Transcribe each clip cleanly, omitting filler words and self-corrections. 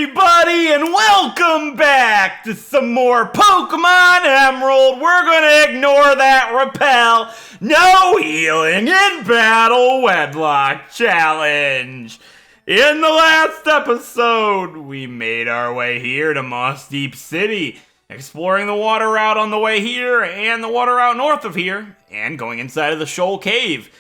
everybody, and welcome back to some more Pokemon Emerald. We're gonna ignore that repel, no healing in battle Wedlocke challenge. In the last episode, we made our way here to Moss Deep City, exploring the water route on the way here and the water route north of here, and going inside of the Shoal Cave.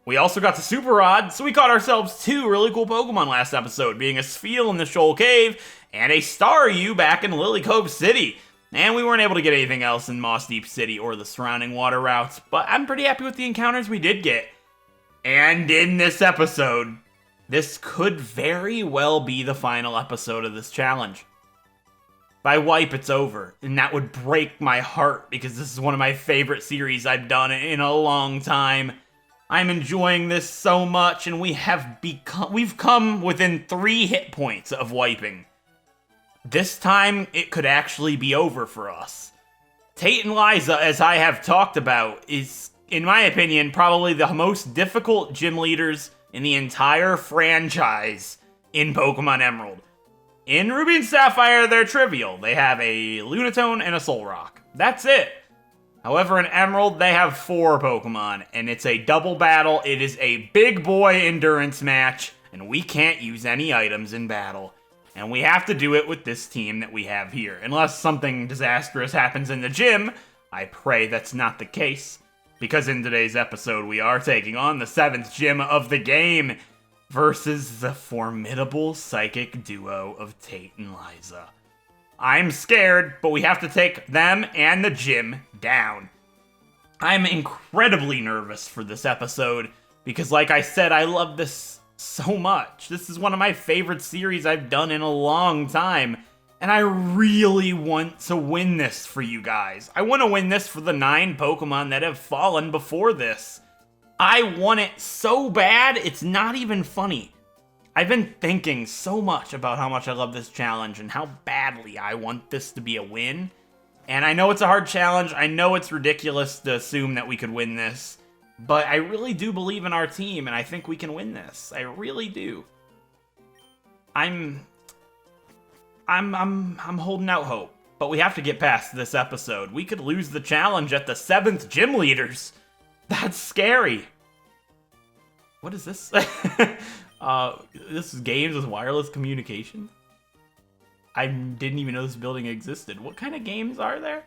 We also got the Super Rod, so we caught ourselves two really cool Pokemon last episode, being a Spheal in the Shoal Cave and a Staryu back in Lily Cove City. And we weren't able to get anything else in Moss Deep City or the surrounding water routes, but I'm pretty happy with the encounters we did get. And in this episode, this could very well be the final episode of this challenge. By wipe, it's over, and that would break my heart because this is one of my favorite series I've done in a long time. I'm enjoying this so much, and we've come within 3 hit points of wiping. This time, it could actually be over for us. Tate and Liza, as I have talked about, is, in my opinion, probably the most difficult gym leaders in the entire franchise in Pokemon Emerald. In Ruby and Sapphire, they're trivial. They have a Lunatone and a Solrock. That's it. However, in Emerald, they have 4 Pokemon, and it's a double battle. It is a big boy endurance match, and we can't use any items in battle. And we have to do it with this team that we have here. Unless something disastrous happens in the gym, I pray that's not the case. Because in today's episode, we are taking on the 7th gym of the game versus the formidable psychic duo of Tate and Liza. I'm scared, but we have to take them and the gym down. I'm incredibly nervous for this episode because, like I said, I love this so much. This is one of my favorite series I've done in a long time, and I really want to win this for you guys. I want to win this for the 9 Pokemon that have fallen before this. I want it so bad, it's not even funny. I've been thinking so much about how much I love this challenge and how badly I want this to be a win. And I know it's a hard challenge. I know it's ridiculous to assume that we could win this. But I really do believe in our team, and I think we can win this. I really do. I'm holding out hope. But we have to get past this episode. We could lose the challenge at the 7th gym leaders. That's scary. What is this? This is games with wireless communication? I didn't even know this building existed. What kind of games are there?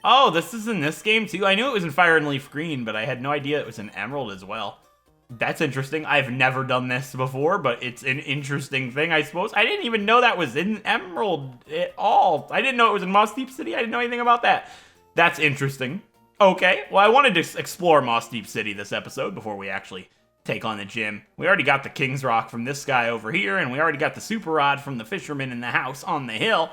Oh, this is in this game too? I knew it was in Fire and Leaf Green, but I had no idea it was in Emerald as well. That's interesting. I've never done this before, but it's an interesting thing, I suppose. I didn't even know that was in Emerald at all. I didn't know it was in Moss Deep City. I didn't know anything about that. That's interesting. Okay, well, I wanted to explore Moss Deep City this episode before we actually take on the gym. We already got the King's Rock from this guy over here, and we already got the Super Rod from the fisherman in the house on the hill.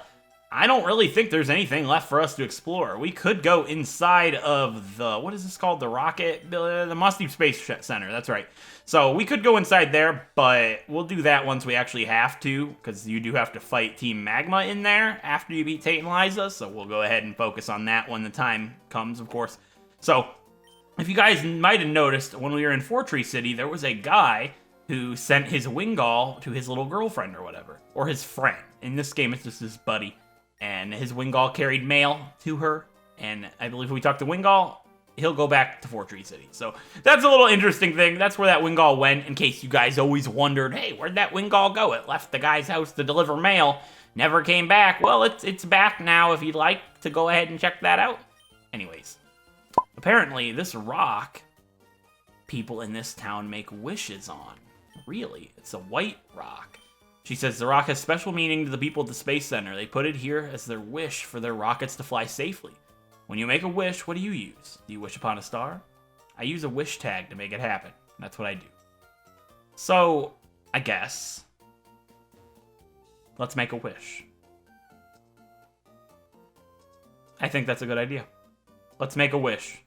I don't really think there's anything left for us to explore. We could go inside of the, what is this called? The Rocket, the Moss Deep Space Center, that's right. So we could go inside there, but we'll do that once we actually have to, because you do have to fight Team Magma in there after you beat Tate and Liza, so we'll go ahead and focus on that when the time comes, of course. So, if you guys might have noticed, when we were in Fortree City, there was a guy who sent his Wingull to his little girlfriend or whatever. Or his friend. In this game, it's just his buddy. And his Wingull carried mail to her. And I believe if we talk to Wingull, he'll go back to Fortree City. So that's a little interesting thing. That's where that Wingull went, in case you guys always wondered, hey, where'd that Wingull go? It left the guy's house to deliver mail. Never came back. Well, it's back now if you'd like to go ahead and check that out. Anyways. Apparently, this rock, people in this town make wishes on. Really, it's a white rock. She says the rock has special meaning to the people at the Space Center. They put it here as their wish for their rockets to fly safely. When you make a wish, what do you use? Do you wish upon a star? I use a wish tag to make it happen. That's what I do. So, I guess, let's make a wish. I think that's a good idea. Let's make a wish.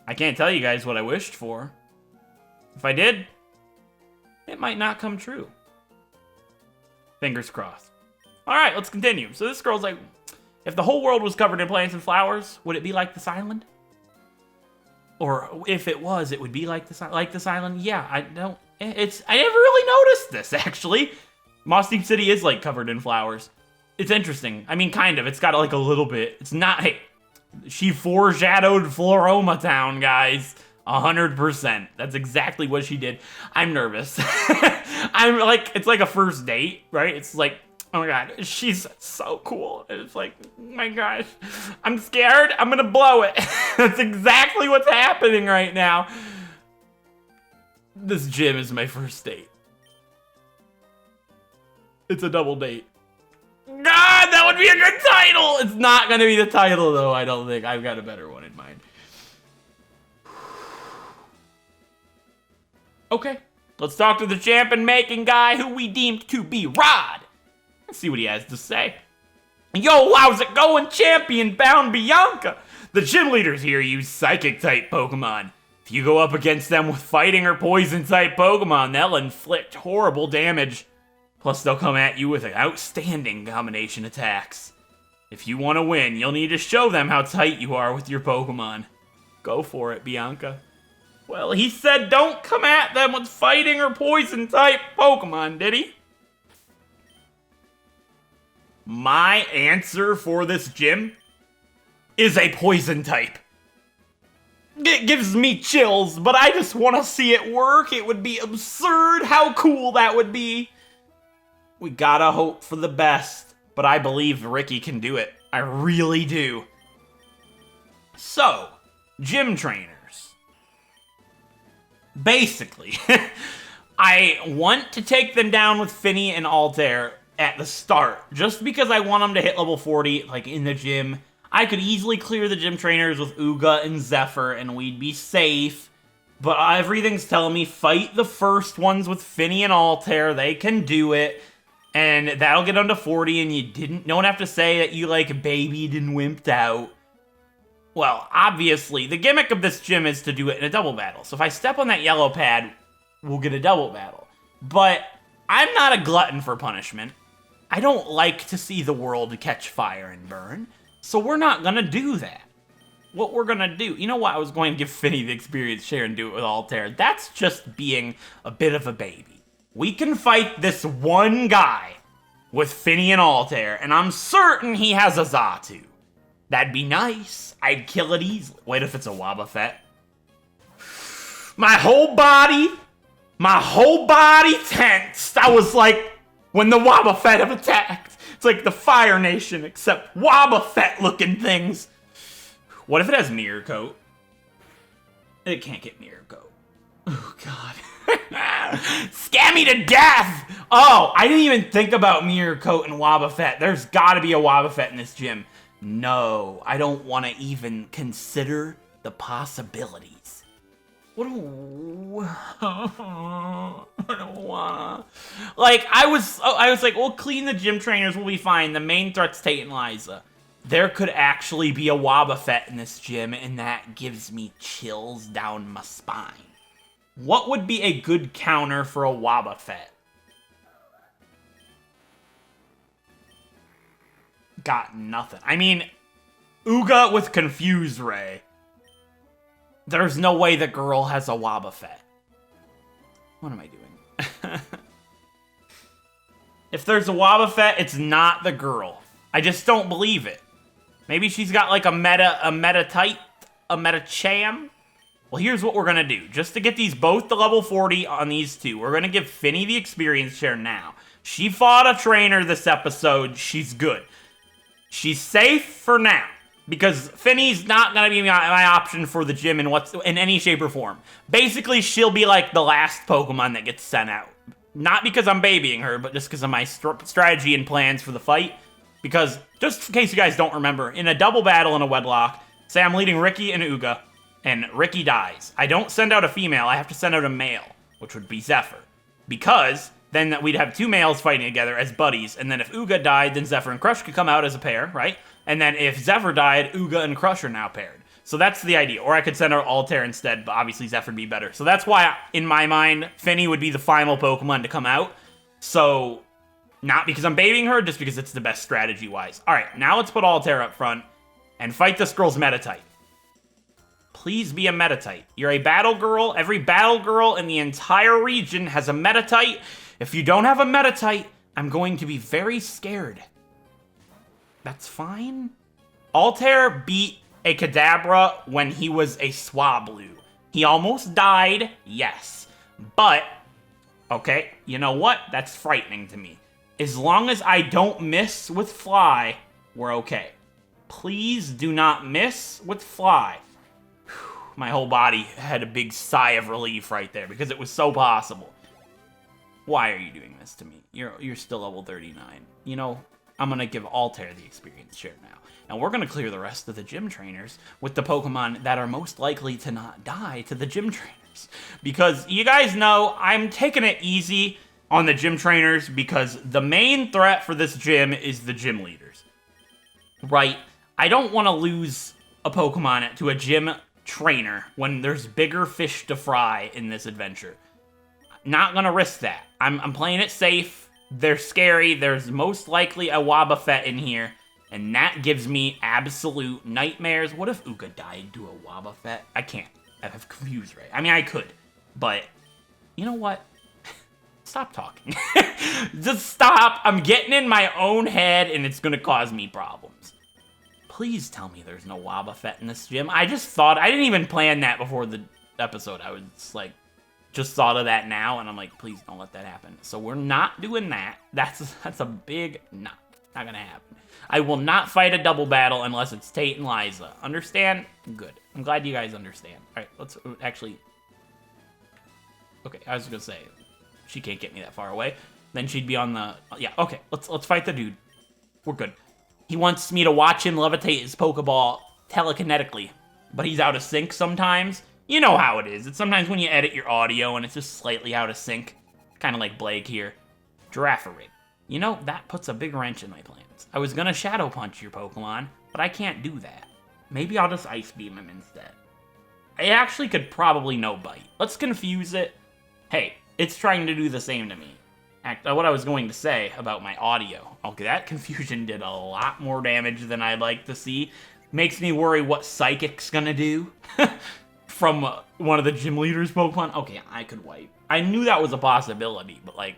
I can't tell you guys what I wished for. If I did, it might not come true. Fingers crossed. Alright, let's continue. So this girl's like, if the whole world was covered in plants and flowers, would it be like this island? Or if it was, it would be like this island. Yeah, I never really noticed this, actually. Moss Deep City is, like, covered in flowers. It's interesting. I mean, kind of. It's got, like, a little bit. It's not, hey, she foreshadowed Floroma Town, guys. 100%. That's exactly what she did. I'm nervous. I'm, like, it's like a first date, right? It's like, oh my god, she's so cool. It's like, oh my gosh, I'm scared. I'm gonna blow it. That's exactly what's happening right now. This gym is my first date. It's a double date. God, that would be a good title. It's not gonna be the title though, I don't think. I've got a better one in mind. Okay, let's talk to the champion-making guy who we deemed to be Rod. Let's see what he has to say. Yo, how's it going, champion-bound Bianca? The gym leaders here use Psychic-type Pokemon. If you go up against them with Fighting or Poison-type Pokemon, they'll inflict horrible damage. Plus, they'll come at you with outstanding combination attacks. If you want to win, you'll need to show them how tight you are with your Pokemon. Go for it, Bianca. Well, he said don't come at them with Fighting or Poison-type Pokemon, did he? My answer for this gym is a Poison type. It gives me chills, but I just want to see it work. It would be absurd how cool that would be. We gotta hope for the best, but I believe Ricky can do it. I really do. So, gym trainers. Basically, I want to take them down with Finny and Altair at the start, just because I want them to hit level 40, like, in the gym. I could easily clear the gym trainers with Uga and Zephyr, and we'd be safe. But everything's telling me fight the first ones with Finny and Altair. They can do it. And that'll get them to 40, and you don't have to say that you, like, babied and wimped out. Well, obviously, the gimmick of this gym is to do it in a double battle. So if I step on that yellow pad, we'll get a double battle. But I'm not a glutton for punishment. I don't like to see the world catch fire and burn. So we're not gonna do that. What we're gonna do, you know what? I was going to give Finny the experience share and do it with Altair. That's just being a bit of a baby. We can fight this one guy with Finny and Altair, and I'm certain he has a Xatu. That'd be nice. I'd kill it easily. Wait, if it's a Wobbuffet? My whole body tensed. I was like, when the Wobbuffet have attacked. It's like the Fire Nation, except Wobbuffet-looking things. What if it has Mirror Coat? It can't get Mirror Coat. Oh, God. Scare me to death! Oh, I didn't even think about Mirror Coat and Wobbuffet. There's gotta be a Wobbuffet in this gym. No, I don't want to even consider the possibilities. What do I don't wanna. Like, I was like, we'll clean the gym trainers, we'll be fine. The main threat's Tate and Liza. There could actually be a Wobbuffet in this gym, and that gives me chills down my spine. What would be a good counter for a Wobbuffet? Got nothing. I mean, Uga with Confuse Ray. There's no way the girl has a Wobbuffet. What am I doing? If there's a Wobbuffet, it's not the girl. I just don't believe it. Maybe she's got like a meta type, a meta cham. Well, here's what we're gonna do. Just to get these both to level 40 on these two, we're gonna give Finny the experience share now. She fought a trainer this episode. She's good. She's safe for now, because Finny's not gonna be my option for the gym in any shape or form. Basically, she'll be like the last Pokemon that gets sent out. Not because I'm babying her, but just because of my strategy and plans for the fight. Because, just in case you guys don't remember, in a double battle in a Wedlocke, say I'm leading Ricky and Uga, and Ricky dies. I don't send out a female, I have to send out a male, which would be Zephyr. Because then we'd have two males fighting together as buddies, and then if Uga died, then Zephyr and Crush could come out as a pair, right? And then if Zephyr died, Uga and Crush are now paired. So that's the idea. Or I could send out Altair instead, but obviously Zephyr would be better. So that's why, in my mind, Finny would be the final Pokemon to come out. So, not because I'm babying her, just because it's the best strategy-wise. Alright, now let's put Altair up front and fight this girl's meta type. Please be a Metatite. You're a battle girl. Every battle girl in the entire region has a Metatite. If you don't have a Metatite, I'm going to be very scared. That's fine. Altair beat a Kadabra when he was a Swablu. He almost died, yes. But, okay, you know what? That's frightening to me. As long as I don't miss with Fly, we're okay. Please do not miss with Fly. Whew, my whole body had a big sigh of relief right there because it was so possible. Why are you doing this to me? You're still level 39. You know, I'm going to give Altair the experience share now. And we're going to clear the rest of the gym trainers with the Pokemon that are most likely to not die to the gym trainers. Because you guys know I'm taking it easy on the gym trainers because the main threat for this gym is the gym leaders. Right? I don't want to lose a Pokemon to a gym trainer when there's bigger fish to fry in this adventure. Not gonna risk that. I'm playing it safe. They're scary. There's most likely a Wobbuffet in here, and that gives me absolute nightmares. What if Uka died to a Wobbuffet? I can't. I've confused, right? I mean, I could, but you know what? Stop talking. Just stop. I'm getting in my own head, and it's gonna cause me problems. Please tell me there's no Wobbuffet in this gym. I just thought, I didn't even plan that before the episode. I was like, just thought of that now, and I'm like, please don't let that happen. So we're not doing that. That's a big not gonna happen. I will not fight a double battle unless it's Tate and Liza. Understand? Good. I'm glad you guys understand. All right, let's actually. Okay, I was gonna say, she can't get me that far away. Then she'd be on the. Yeah. Okay. Let's fight the dude. We're good. He wants me to watch him levitate his Pokeball telekinetically, but he's out of sync sometimes. You know how it is. It's sometimes when you edit your audio and it's just slightly out of sync. Kind of like Blake here. Girafarig. You know, that puts a big wrench in my plans. I was gonna Shadow Punch your Pokemon, but I can't do that. Maybe I'll just Ice Beam him instead. I actually could probably no bite. Let's confuse it. Hey, it's trying to do the same to me. What I was going to say about my audio. Okay, that confusion did a lot more damage than I'd like to see. Makes me worry what Psychic's gonna do. From one of the gym leaders' Pokemon. Okay, I could wipe. I knew that was a possibility, but like,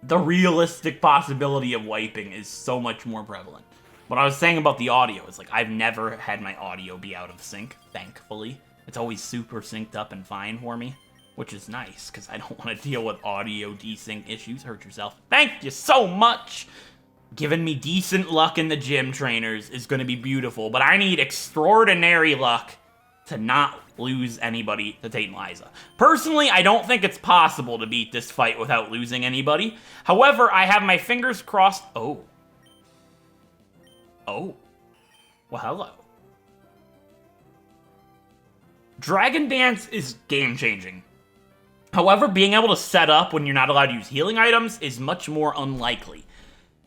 the realistic possibility of wiping is so much more prevalent. What I was saying about the audio is like, I've never had my audio be out of sync, thankfully. It's always super synced up and fine for me, which is nice, because I don't want to deal with audio desync issues. Hurt yourself. Thank you so much! Giving me decent luck in the gym trainers is going to be beautiful, but I need extraordinary luck to not lose anybody to Tate and Liza. Personally, I don't think it's possible to beat this fight without losing anybody. However, I have my fingers crossed. Oh. Well, hello. Dragon Dance is game-changing. However, being able to set up when you're not allowed to use healing items is much more unlikely.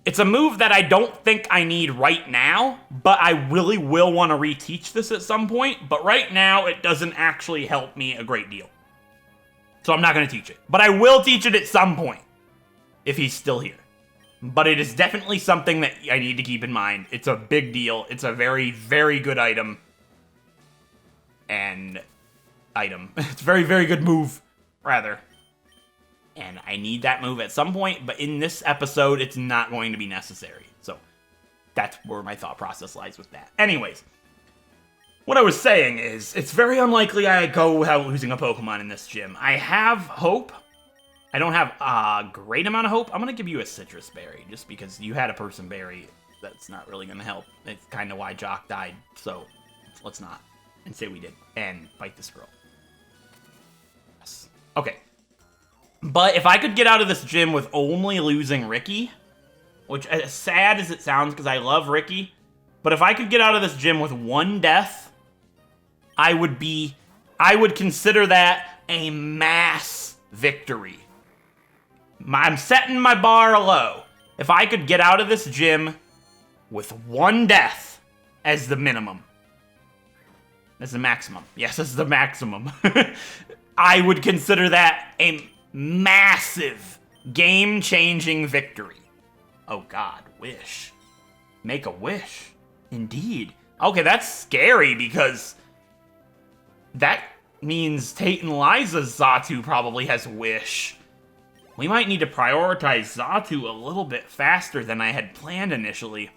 It's a move that I don't think I need right now, but I really will want to reteach this at some point. But right now, it doesn't actually help me a great deal. So I'm not going to teach it. But I will teach it at some point, if he's still here. But it is definitely something that I need to keep in mind. It's a big deal. It's a very, very good item. It's a very, very good move, rather. And I need that move at some point, but in this episode, it's not going to be necessary. So that's where my thought process lies with that. Anyways, what I was saying is, it's very unlikely I go without losing a Pokemon in this gym. I have hope. I don't have a great amount of hope. I'm going to give you a Citrus Berry, just because you had a Person Berry. That's not really going to help. It's kind of why Jock died, so let's not. And say we did. And fight this girl. Yes. Okay. But if I could get out of this gym with only losing Ricky, which as sad as it sounds because I love Ricky, but if I could get out of this gym with one death, I would consider that a mass victory. I'm setting my bar low. If I could get out of this gym with one death as the minimum. As the maximum. Yes, as the maximum. I would consider that a massive, game-changing victory. Oh God, wish. Make a wish. Indeed. Okay, that's scary because That means Tate and Liza's Xatu probably has Wish. We might need to prioritize Xatu a little bit faster than I had planned initially.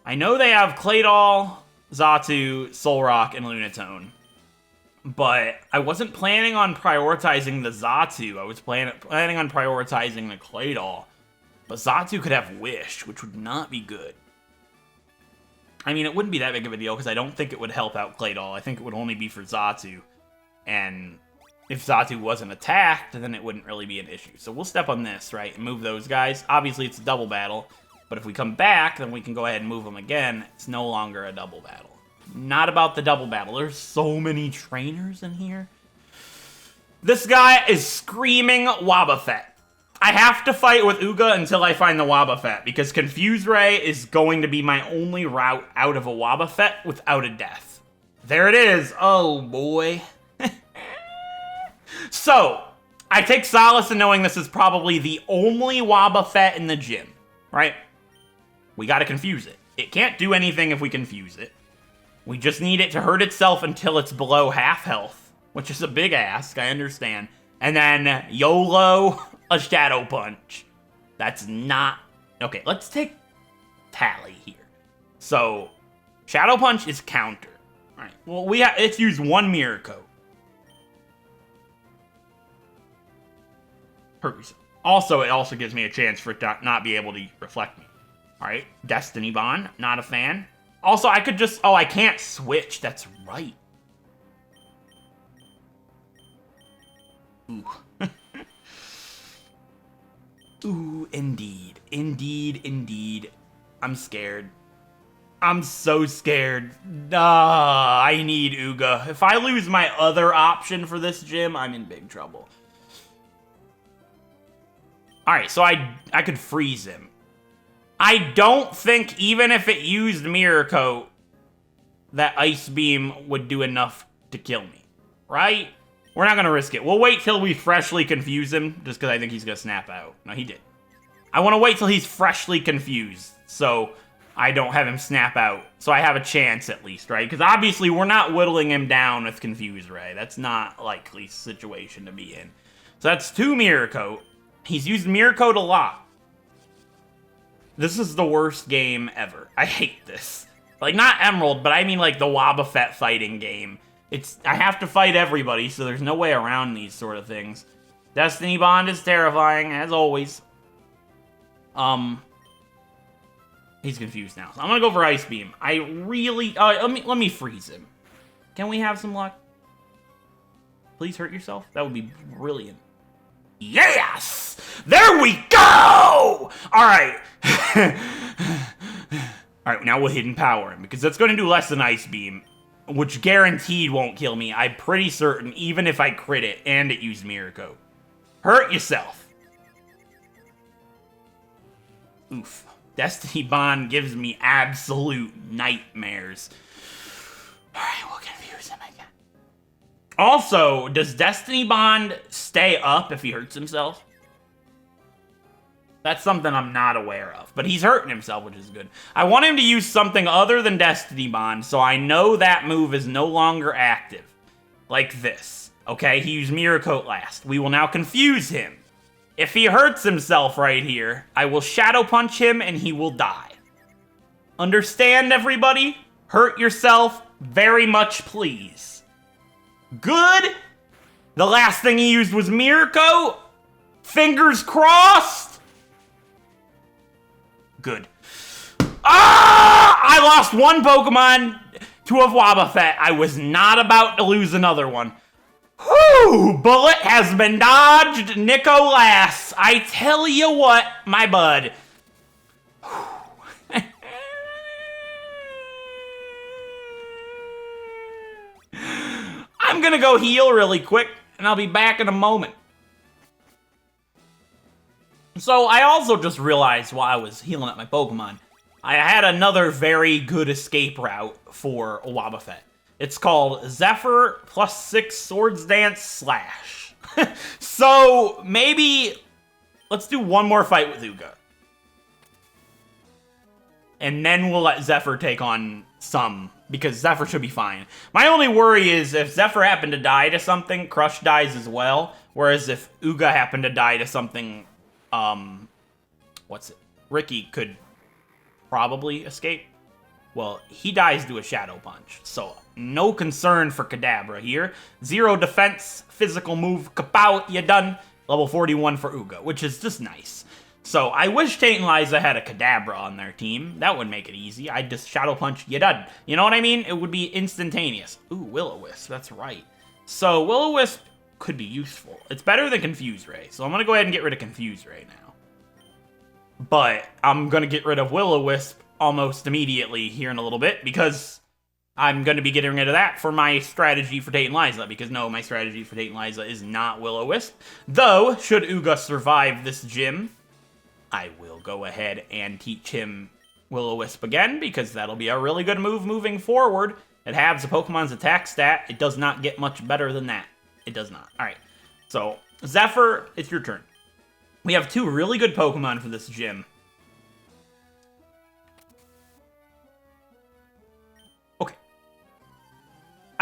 I know they have Claydol, Xatu, Solrock, and Lunatone. But I wasn't planning on prioritizing the Xatu. I was planning on prioritizing the Claydol. But Xatu could have Wish, which would not be good. I mean, it wouldn't be that big of a deal, because I don't think it would help out Claydol. I think it would only be for Xatu. And if Xatu wasn't attacked, then it wouldn't really be an issue. So we'll step on this, right, and move those guys. Obviously, it's a double battle. But if we come back, then we can go ahead and move them again. It's no longer a double battle. Not about the double battle. There's so many trainers in here. This guy is screaming Wobbuffet. I have to fight with Uga until I find the Wobbuffet, because Confuse Ray is going to be my only route out of a Wobbuffet without a death. There it is. Oh, boy. So, I take solace in knowing this is probably the only Wobbuffet in the gym, right? We gotta confuse it. It can't do anything if we confuse it. We just need it to hurt itself until it's below half health, which is a big ask, I understand. And then YOLO, a Shadow Punch. That's not... Okay, let's take Tally here. So, Shadow Punch is counter. Alright, well, it's used one Mirror Coat. Hurt yourself. Also, it also gives me a chance for it to not be able to reflect me. Alright, Destiny Bond, not a fan. Also, I could just... Oh, I can't switch. That's right. Ooh. Ooh, indeed. Indeed, indeed. I'm scared. I'm so scared. I need Uga. If I lose my other option for this gym, I'm in big trouble. Alright, so I could freeze him. I don't think, even if it used Mirror Coat, that Ice Beam would do enough to kill me. Right? We're not going to risk it. We'll wait till we freshly confuse him, just because I think he's going to snap out. No, he did. I want to wait till he's freshly confused, so I don't have him snap out. So I have a chance, at least, right? Because obviously, we're not whittling him down with Confuse Ray. That's not a likely situation to be in. So that's 2 Mirror Coat. He's used Mirror Coat a lot. This is the worst game ever. I hate this. Like, not Emerald, but I mean, like, the Wobbuffet fighting game. I have to fight everybody, so there's no way around these sort of things. Destiny Bond is terrifying, as always. He's confused now. So I'm gonna go for Ice Beam. I really... let me freeze him. Can we have some luck? Please hurt yourself? That would be brilliant. Yes! There we go! Alright. Alright, now we'll Hidden Power him, because that's going to do less than Ice Beam, which guaranteed won't kill me. I'm pretty certain, even if I crit it and it used Mirror Coat. Hurt yourself. Oof. Destiny Bond gives me absolute nightmares. Alright, we'll confuse him again. Also, does Destiny Bond stay up if he hurts himself? That's something I'm not aware of. But he's hurting himself, which is good. I want him to use something other than Destiny Bond, so I know that move is no longer active. Like this. Okay, he used Mirror Coat last. We will now confuse him. If he hurts himself right here, I will Shadow Punch him and he will die. Understand, everybody? Hurt yourself very much, please. Good? The last thing he used was Mirror Coat? Fingers crossed? Good. Ah! I lost one Pokemon to a Wobbuffet. I was not about to lose another one. Whew! Bullet has been dodged, Nicholas. I tell you what, my bud. I'm gonna go heal really quick, and I'll be back in a moment. So, I also just realized while I was healing up my Pokemon, I had another very good escape route for a Wobbuffet. It's called Zephyr +6 Swords Dance Slash. So, maybe let's do one more fight with Uga. And then we'll let Zephyr take on some because Zephyr should be fine. My only worry is if Zephyr happened to die to something, Crush dies as well. Whereas if Uga happened to die to something, Ricky could probably escape. Well, he dies to a Shadow Punch, so no concern for Kadabra here. 0 defense, physical move, kapow, you done. Level 41 for Uga, which is just nice. So I wish Tate and Liza had a Kadabra on their team. That would make it easy. I'd just Shadow Punch, you done. You know what I mean? It would be instantaneous. Ooh, Will-O-Wisp, that's right. So Will-O-Wisp could be useful. It's better than Confuse Ray, so I'm going to go ahead and get rid of Confuse Ray now. But I'm going to get rid of Will-O-Wisp almost immediately here in a little bit, because I'm going to be getting rid of that for my strategy for Tate and Liza, because no, my strategy for Tate and Liza is not Will-O-Wisp. Though, should Uga survive this gym, I will go ahead and teach him Will-O-Wisp again, because that'll be a really good move moving forward. It halves a Pokemon's attack stat. It does not get much better than that. It does not. Alright, so Zephyr, it's your turn. We have 2 really good Pokemon for this gym.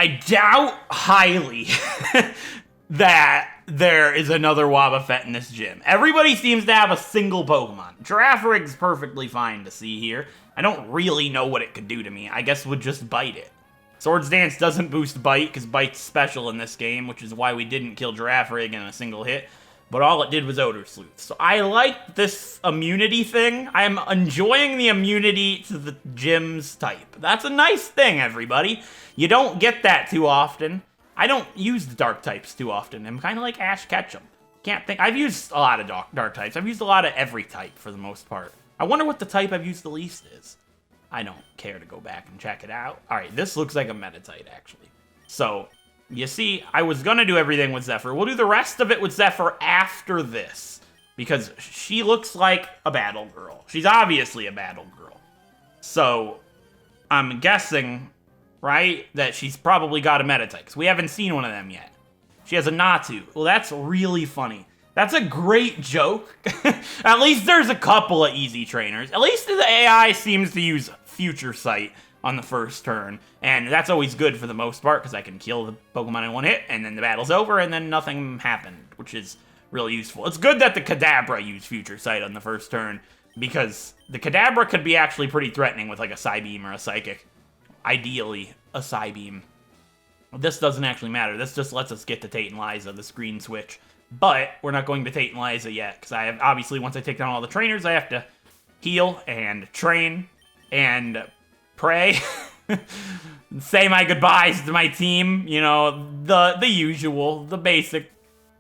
I doubt highly that there is another Wobbuffet in this gym. Everybody seems to have a single Pokemon. Giraffrig's perfectly fine to see here. I don't really know what it could do to me. I guess we'll just bite it. Swords Dance doesn't boost Bite, because Bite's special in this game, which is why we didn't kill Giraffrig in a single hit. But all it did was Odor Sleuth. So I like this immunity thing. I'm enjoying the immunity to the gym's type. That's a nice thing, everybody. You don't get that too often. I don't use the dark types too often. I'm kind of like Ash Ketchum. Can't think. I've used a lot of dark types. I've used a lot of every type for the most part. I wonder what the type I've used the least is. I don't care to go back and check it out. All right, this looks like a Meditite, actually. So, you see, I was going to do everything with Zephyr. We'll do the rest of it with Zephyr after this, because she looks like a battle girl. She's obviously a battle girl. So, I'm guessing, right, that she's probably got a Meditite, because we haven't seen one of them yet. She has a Natu. Well, that's really funny. That's a great joke. At least there's a couple of easy trainers. At least the AI seems to use Future Sight on the first turn, and that's always good for the most part, because I can kill the Pokemon in one hit, and then the battle's over, and then nothing happened, which is really useful. It's good that the Kadabra used Future Sight on the first turn, because the Kadabra could be actually pretty threatening with like a Psybeam or a Psychic. Ideally, a Psybeam. This doesn't actually matter. This just lets us get to Tate and Liza, the screen switch. But we're not going to Tate and Liza yet, because I have, obviously, once I take down all the trainers, I have to heal and train and pray. Say my goodbyes to my team. You know, the usual, the basic.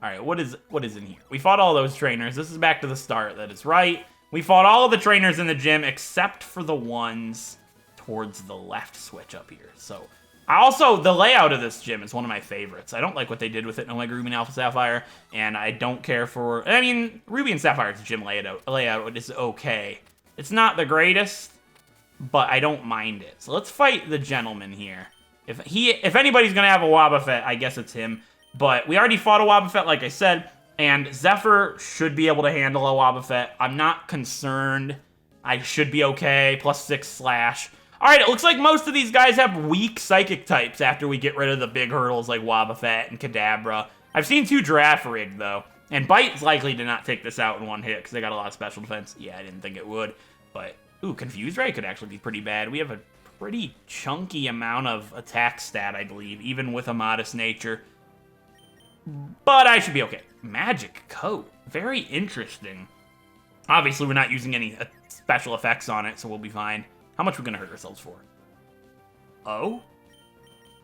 All right, what is in here? We fought all those trainers. This is back to the start. That is right. We fought all of the trainers in the gym, except for the ones towards the left switch up here. So, also, the layout of this gym is one of my favorites. I don't like what they did with it in Omega Ruby and Alpha Sapphire, and I don't care for... I mean, Ruby and Sapphire's gym layout is okay. It's not the greatest, but I don't mind it. So let's fight the gentleman here. If anybody's going to have a Wobbuffet, I guess it's him. But we already fought a Wobbuffet, like I said, and Zephyr should be able to handle a Wobbuffet. I'm not concerned. I should be okay. +6 slash. Alright, it looks like most of these guys have weak Psychic types after we get rid of the big hurdles like Wobbuffet and Kadabra. I've seen 2 Giraffrig, though. And Bite's likely to not take this out in one hit, because they got a lot of special defense. Yeah, I didn't think it would. But, ooh, Confuse Ray could actually be pretty bad. We have a pretty chunky amount of attack stat, I believe, even with a modest nature. But I should be okay. Magic Coat. Very interesting. Obviously, we're not using any special effects on it, so we'll be fine. How much are we going to hurt ourselves for? Oh?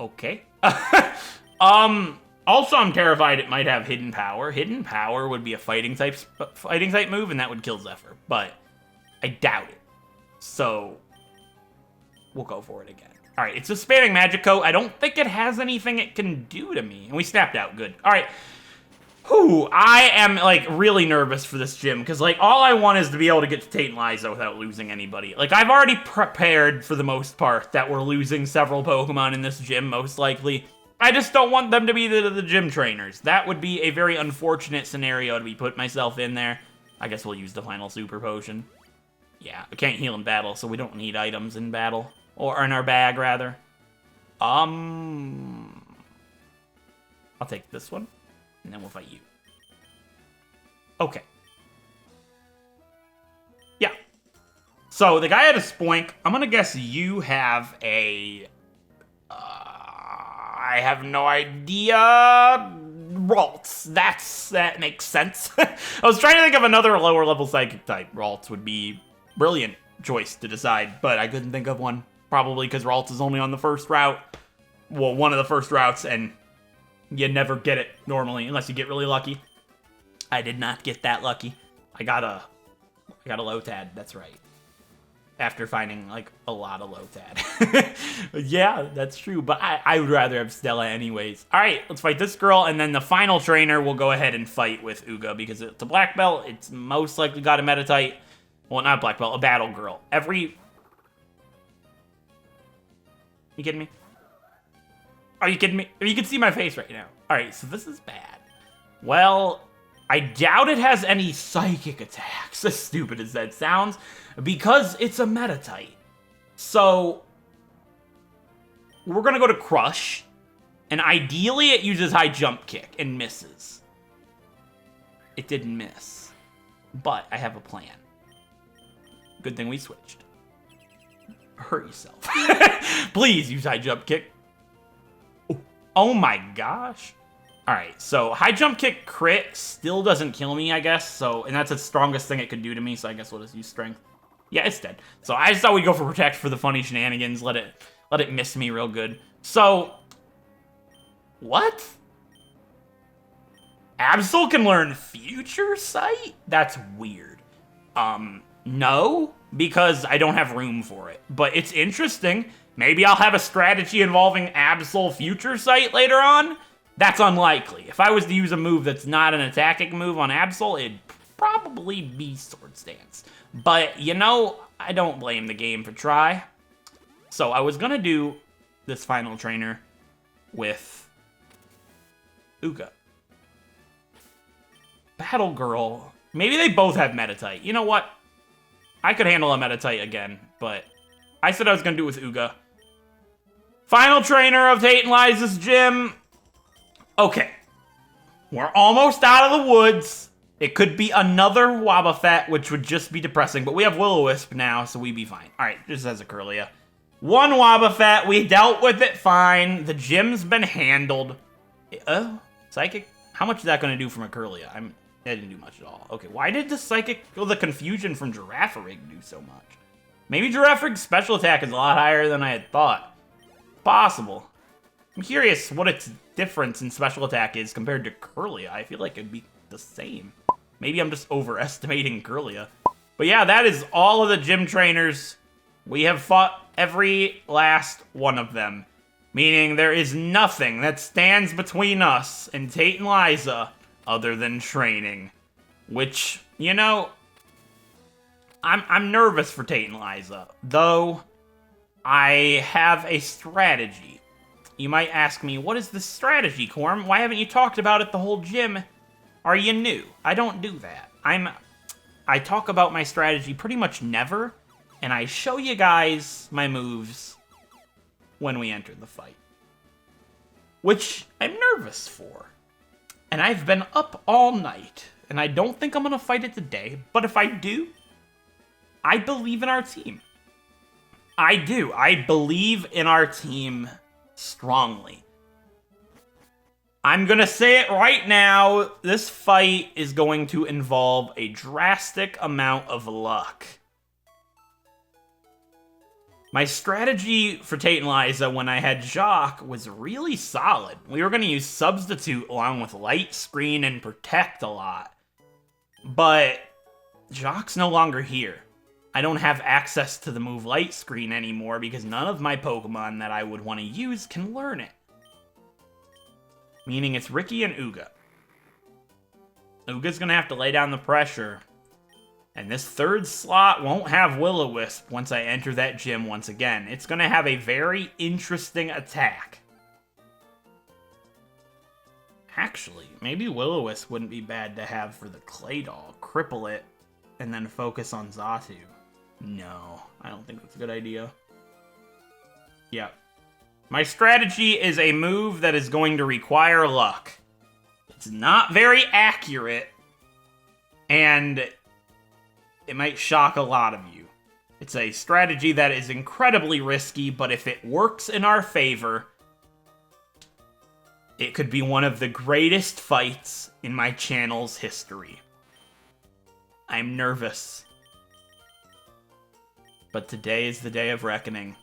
Okay. Also, I'm terrified it might have Hidden Power. Hidden Power would be a fighting type move, and that would kill Zephyr. But I doubt it. So, we'll go for it again. Alright, it's a spamming Magic Coat. I don't think it has anything it can do to me. And we snapped out. Good. Alright. Whew, I am, like, really nervous for this gym, because, like, all I want is to be able to get to Tate and Liza without losing anybody. Like, I've already prepared, for the most part, that we're losing several Pokemon in this gym, most likely. I just don't want them to be the gym trainers. That would be a very unfortunate scenario to be put myself in there. I guess we'll use the final Super Potion. Yeah, I can't heal in battle, so we don't need items in battle. Or in our bag, rather. I'll take this one, and then we'll fight you. Okay. Yeah. So, the guy had a Spoink. I'm gonna guess you have a... I have no idea. Ralts. That makes sense. I was trying to think of another lower level psychic type. Ralts would be brilliant choice to decide, but I couldn't think of one. Probably because Ralts is only on the first route. Well, one of the first routes, and you never get it normally unless you get really lucky. I did not get that lucky. I got a Lotad, that's right. After finding, like, a lot of Lotad. Yeah, that's true, but I would rather have Stella anyways. Alright, let's fight this girl, and then the final trainer will go ahead and fight with Uga, because it's a black belt, it's most likely got a meta type. Well, not a black belt, a battle girl. You kidding me? Are you kidding me? You can see my face right now. Alright, so this is bad. Well, I doubt it has any psychic attacks, as stupid as that sounds, because it's a meta type. So, we're gonna go to Crush, and ideally it uses high jump kick and misses. It didn't miss, but I have a plan. Good thing we switched. Hurt yourself. Please use high jump kick. Oh my gosh. Alright, so high jump kick crit still doesn't kill me, I guess. So, and that's the strongest thing it could do to me, so I guess we'll just use strength. Yeah, it's dead. So I just thought we'd go for protect for the funny shenanigans. Let it miss me real good. So, what? Absol can learn Future Sight? That's weird. No, because I don't have room for it. But it's interesting. Maybe I'll have a strategy involving Absol Future Sight later on. That's unlikely. If I was to use a move that's not an attacking move on Absol, it'd probably be Sword Stance. But, you know, I don't blame the game for try. So I was gonna do this final trainer with Uga. Battle Girl. Maybe they both have Metatite. You know what? I could handle a Metatite again, but I said I was gonna do it with Uga. Final trainer of Tate and Liza's gym. Okay. We're almost out of the woods. It could be another Wobbuffet, which would just be depressing, but we have Will-O-Wisp now, so we'd be fine. Alright, just as a Curlia. One Wobbuffet, we dealt with it fine. The gym's been handled. Psychic? How much is that gonna do from a Curlia? That didn't do much at all. Okay, why did the confusion from Girafarig do so much? Maybe Girafarig's special attack is a lot higher than I had thought. Possible. I'm curious what its difference in special attack is compared to Curlia. I feel like it'd be the same. Maybe I'm just overestimating Curlia. But yeah, that is all of the gym trainers. We have fought every last one of them. Meaning there is nothing that stands between us and Tate and Liza other than training. Which, you know, I'm nervous for Tate and Liza, though I have a strategy. You might ask me, what is the strategy, Corm? Why haven't you talked about it the whole gym? Are you new? I don't do that. I talk about my strategy pretty much never, and I show you guys my moves when we enter the fight. Which I'm nervous for. And I've been up all night, and I don't think I'm gonna fight it today, but if I do, I believe in our team. I do. I believe in our team strongly. I'm gonna say it right now, this fight is going to involve a drastic amount of luck. My strategy for Tate and Liza when I had Jacques was really solid. We were gonna use Substitute along with Light Screen and Protect a lot. But Jacques no longer here. I don't have access to the move Light Screen anymore because none of my Pokemon that I would want to use can learn it. Meaning it's Ricky and Uga. Uga's gonna have to lay down the pressure. And this third slot won't have Will-O-Wisp once I enter that gym once again. It's gonna have a very interesting attack. Actually, maybe Will-O-Wisp wouldn't be bad to have for the Clay Doll. Cripple it, and then focus on Xatu. No, I don't think that's a good idea. Yeah. My strategy is a move that is going to require luck. It's not very accurate, and it might shock a lot of you. It's a strategy that is incredibly risky, but if it works in our favor, it could be one of the greatest fights in my channel's history. I'm nervous. But today is the day of reckoning.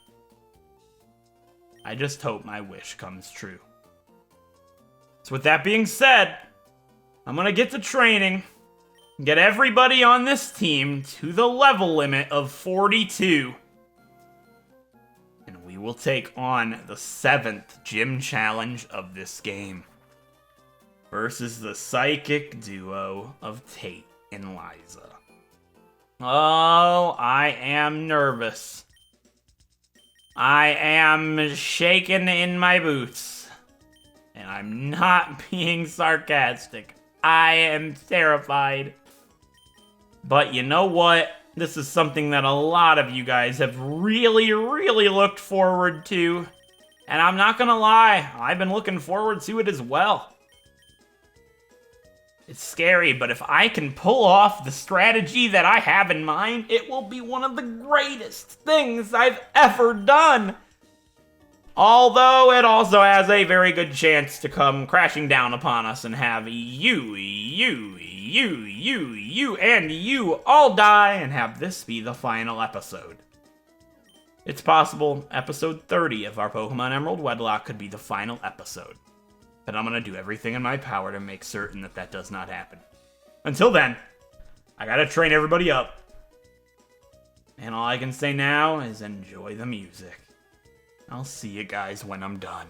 I just hope my wish comes true. So with that being said, I'm gonna get to training, get everybody on this team to the level limit of 42. And we will take on the 7th gym challenge of this game. Versus the psychic duo of Tate and Liza. Oh, I am nervous. I am shaking in my boots. And I'm not being sarcastic. I am terrified. But you know what? This is something that a lot of you guys have really, really looked forward to. And I'm not gonna lie, I've been looking forward to it as well. It's scary, but if I can pull off the strategy that I have in mind, it will be one of the greatest things I've ever done. Although it also has a very good chance to come crashing down upon us and have you, and you all die and have this be the final episode. It's possible episode 30 of our Pokemon Emerald Wedlocke could be the final episode. But I'm gonna do everything in my power to make certain that that does not happen. Until then, I gotta train everybody up. And all I can say now is enjoy the music. I'll see you guys when I'm done.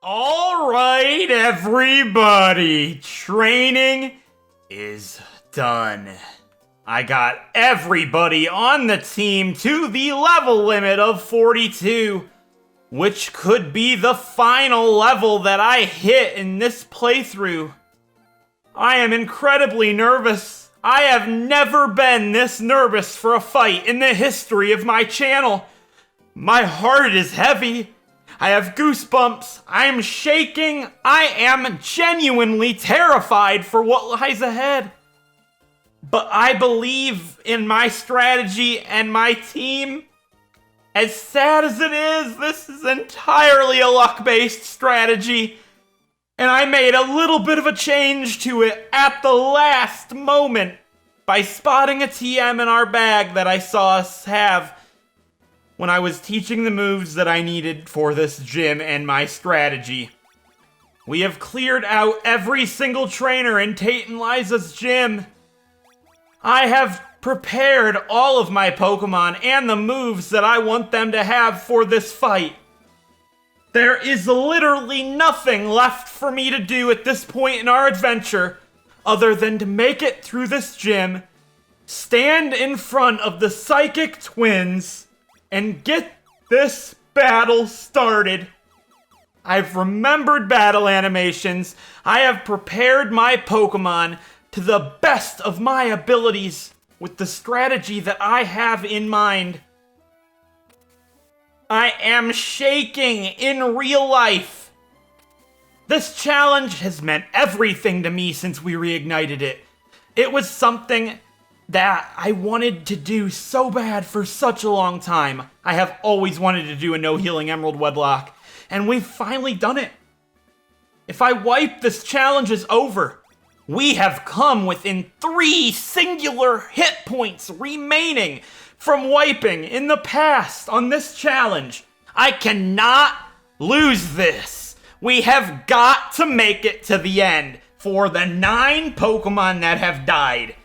All right, everybody. Training is done. I got everybody on the team to the level limit of 42, which could be the final level that I hit in this playthrough. I am incredibly nervous. I have never been this nervous for a fight in the history of my channel. My heart is heavy. I have goosebumps. I'm shaking. I am genuinely terrified for what lies ahead. But I believe in my strategy and my team. As sad as it is, this is entirely a luck-based strategy. And I made a little bit of a change to it at the last moment by spotting a TM in our bag that I saw us have when I was teaching the moves that I needed for this gym and my strategy. We have cleared out every single trainer in Tate and Liza's gym. I have prepared all of my Pokemon and the moves that I want them to have for this fight. There is literally nothing left for me to do at this point in our adventure other than to make it through this gym, stand in front of the Psychic Twins, and get this battle started. I've remembered battle animations. I have prepared my Pokemon to the best of my abilities with the strategy that I have in mind. I am shaking in real life. This challenge has meant everything to me since we reignited it. It was something that I wanted to do so bad for such a long time. I have always wanted to do a no healing Emerald Wedlocke, and we've finally done it. If I wipe, this challenge is over. We have come within 3 singular hit points remaining from wiping in the past on this challenge. I cannot lose this. We have got to make it to the end for the 9 Pokemon that have died.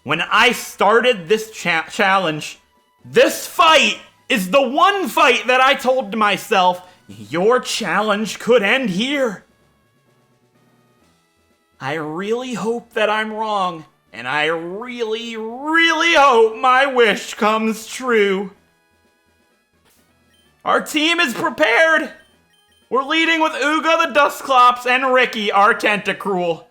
When I started this challenge, this fight is the one fight that I told to myself, your challenge could end here. I really hope that I'm wrong, and I really, really hope my wish comes true. Our team is prepared. We're leading with Uga the Dusclops and Ricky our Tentacruel.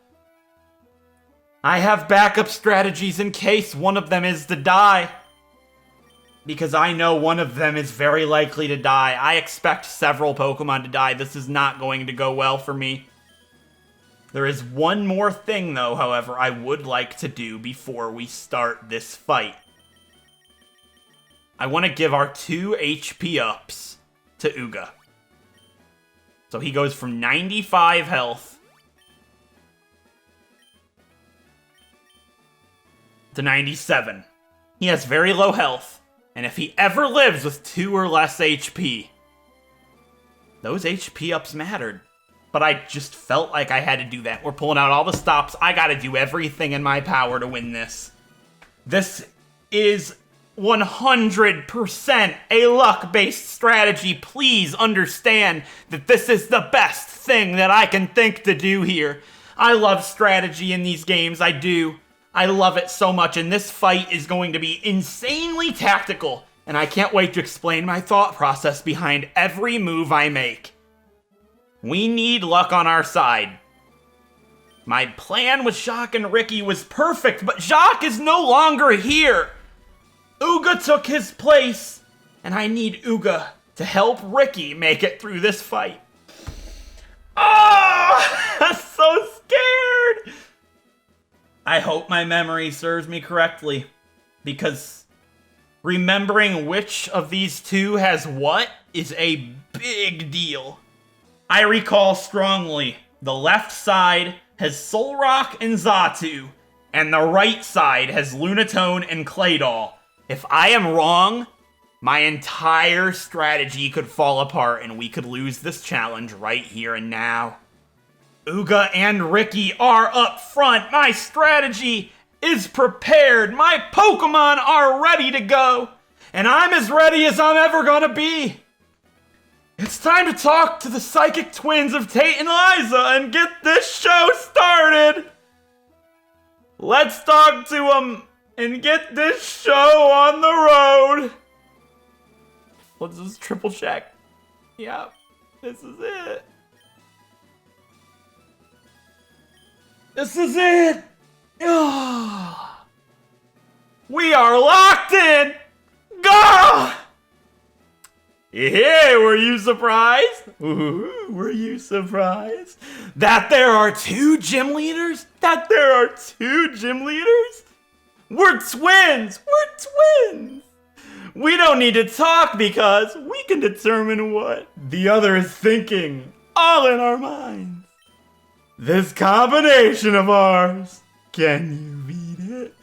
I have backup strategies in case one of them is to die. Because I know one of them is very likely to die. I expect several Pokemon to die. This is not going to go well for me. There is one more thing, though, however, I would like to do before we start this fight. I want to give our 2 HP ups to Uga. So he goes from 95 health to 97. He has very low health, and if he ever lives with 2 or less HP, those HP ups mattered. But I just felt like I had to do that. We're pulling out all the stops. I gotta do everything in my power to win this. This is 100% a luck-based strategy. Please understand that this is the best thing that I can think to do here. I love strategy in these games, I do. I love it so much, and this fight is going to be insanely tactical, and I can't wait to explain my thought process behind every move I make. We need luck on our side. My plan with Jacques and Ricky was perfect, but Jacques is no longer here. Uga took his place, and I need Uga to help Ricky make it through this fight. Oh, I'm so scared. I hope my memory serves me correctly, because remembering which of these 2 has what is a big deal. I recall strongly, the left side has Solrock and Xatu, and the right side has Lunatone and Claydol. If I am wrong, my entire strategy could fall apart and we could lose this challenge right here and now. Uga and Ricky are up front. My strategy is prepared. My Pokemon are ready to go. And I'm as ready as I'm ever gonna be. It's time to talk to the psychic twins of Tate and Liza and get this show started. Let's talk to them and get this show on the road. Let's just triple check. Yep, this is it. This is it. We are locked in. Go! Yeah, were you surprised? Ooh, were you surprised that there are two gym leaders? We're twins. We don't need to talk because we can determine what the other is thinking, all in our minds. This combination of ours, can you beat it?